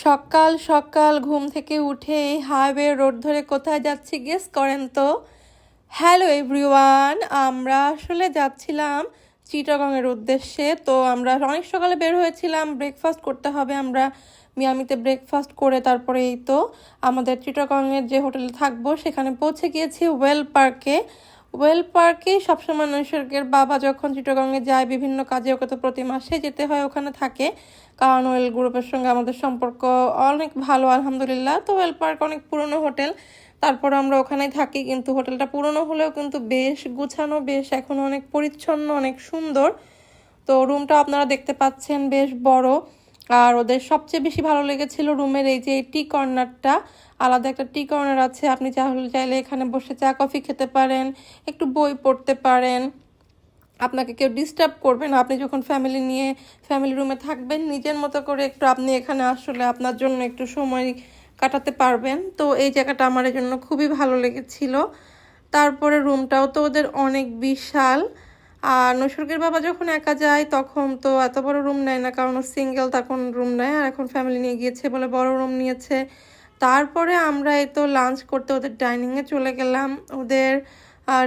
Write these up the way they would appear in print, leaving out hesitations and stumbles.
সকাল সকাল ঘুম থেকে উঠে হাইওয়ে রোড ধরে কোথায় যাচ্ছি গেস করেন তো। হ্যালো এভরিওয়ান, আমরা আসলে যাচ্ছিলাম চিটাগংয়ের উদ্দেশ্যে। তো আমরা অনেক সকালে বের হয়েছিলাম, ব্রেকফাস্ট করতে হবে। আমরা মিয়ামিতে ব্রেকফাস্ট করে তারপরে এই তো আমাদের চিটাগংয়ের যে হোটেলে থাকবো সেখানে পৌঁছে গিয়েছি ওয়েল পার্কে সবসময় নৈসর্গের বাবা যখন চিটাগংয়ে যায় বিভিন্ন কাজে, ওকে তো প্রতি মাসে যেতে হয়, ওখানে থাকে। কারণ ওয়েল গ্রুপের সঙ্গে আমাদের সম্পর্ক অনেক ভালো আলহামদুলিল্লাহ। তো ওয়েল পার্ক অনেক পুরনো হোটেল, তারপর আমরা ওখানেই থাকি। কিন্তু হোটেলটা পুরনো হলেও কিন্তু বেশ গুছানো, বেশ এখন অনেক পরিচ্ছন্ন, অনেক সুন্দর। তো রুমটা আপনারা দেখতে পাচ্ছেন বেশ বড়। আর ওদের সবচেয়ে বেশি ভালো লেগেছিল রুমের এই যে টি কর্নারটা, আলাদা একটা টি কর্নার আছে। আপনি চাইলে এখানে বসে চা কফি খেতে পারেন, একটু বই পড়তে পারেন, আপনাকে কেউ ডিস্টার্ব করবে না। আপনি যখন ফ্যামিলি রুমে থাকবেন নিজের মতো করে একটু আপনি এখানে আসলে আপনার জন্য একটু সময় কাটাতে পারবেন। তো এই জায়গাটা আমার জন্য খুবই ভালো লেগেছিল। তারপরে রুমটাও তো ওদের অনেক বিশাল। আর নৈসর্গের বাবা যখন একা যায় তখন তো এত বড় রুম নেয় না, কারণ সিঙ্গেল তখন রুম নেয়। আর এখন ফ্যামিলি নিয়ে গিয়েছে বলে বড় রুম নিয়েছে। তারপরে আমরা এই তো লাঞ্চ করতে ওদের ডাইনিংয়ে চলে গেলাম। ওদের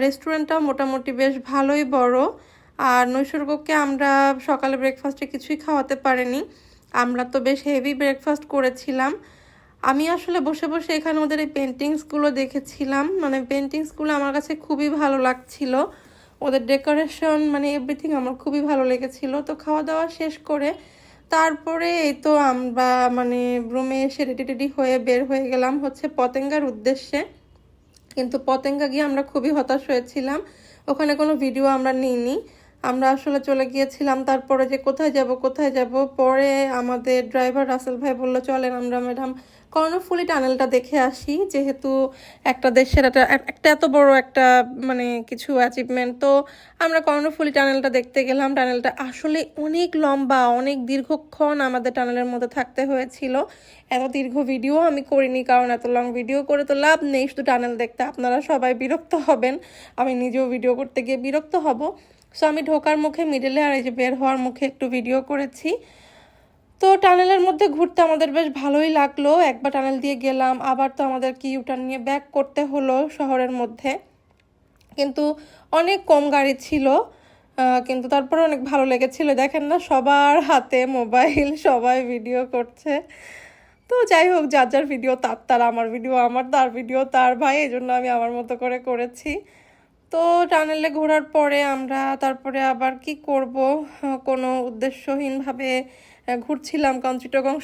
রেস্টুরেন্টটা মোটামুটি বেশ ভালোই বড়। আর নৈসর্গকে আমরা সকালে ব্রেকফাস্টে কিছুই খাওয়াতে পারিনি, আমরা তো বেশ হেভি ব্রেকফাস্ট করেছিলাম। আমি আসলে বসে বসে এখানে ওদের এই পেন্টিংসগুলো দেখেছিলাম, মানে পেন্টিংসগুলো আমার কাছে খুবই ভালো লাগছিল। ওদের ডেকোরেশন মানে এভরিথিং আমার খুবই ভালো লেগেছিল। তো খাওয়া দাওয়া শেষ করে তারপরে এই তো আমরা মানে রুমে এসে রেডি হয়ে বের হয়ে গেলাম হচ্ছে পতেঙ্গার উদ্দেশ্যে। কিন্তু পতেঙ্গা গিয়ে আমরা খুবই হতাশ হয়েছিলাম, ওখানে কোনো ভিডিও আমরা নিইনি। আমরা আসলে চলে গিয়েছিলাম, তারপরে যে কোথায় যাব পরে আমাদের ড্রাইভার রাসেল ভাই বললো চলেন আমরা ম্যাডাম কর্ণফুলী টানেলটা দেখে আসি, যেহেতু একটা দেশের একটা এত বড় একটা মানে কিছু অ্যাচিভমেন্ট। তো আমরা কর্ণফুলী টানেলটা দেখতে গেলাম। টানেলটা আসলে অনেক লম্বা, অনেক দীর্ঘক্ষণ আমাদের টানেলের মধ্যে থাকতে হয়েছিল। এত দীর্ঘ ভিডিও আমি করিনি, কারণ এত লং ভিডিও করে তো লাভ নেই, শুধু টানেল দেখতে আপনারা সবাই বিরক্ত হবেন, আমি নিজেও ভিডিও করতে গিয়ে বিরক্ত হব। সো আমি ঢোকার মুখে মিডলে আর এই যে বের হওয়ার মুখে একটু ভিডিও করেছি। তো টানেলের মধ্যে ঘুরতে আমাদের বেশ ভালোই লাগলো। একবার টানেল দিয়ে গেলাম, আবার তো আমাদের কি ইউটার্ন নিয়ে ব্যাক করতে হলো শহরের মধ্যে। কিন্তু অনেক কম গাড়ি ছিল, কিন্তু তারপরে অনেক ভালো লেগেছিল। দেখেন না সবার হাতে মোবাইল, সবাই ভিডিও করছে। তো যাই হোক, যার যার ভিডিও তার, আমার ভিডিও আমার, তার ভিডিও তার, ভাই এই জন্য আমি আমার মতো করে করেছি। তো টানেলে ঘোরার পরে আমরা তারপরে আবার কি করব, কোনো উদ্দেশ্যহীনভাবে ঘুরছিলাম, কারণ চিটাগং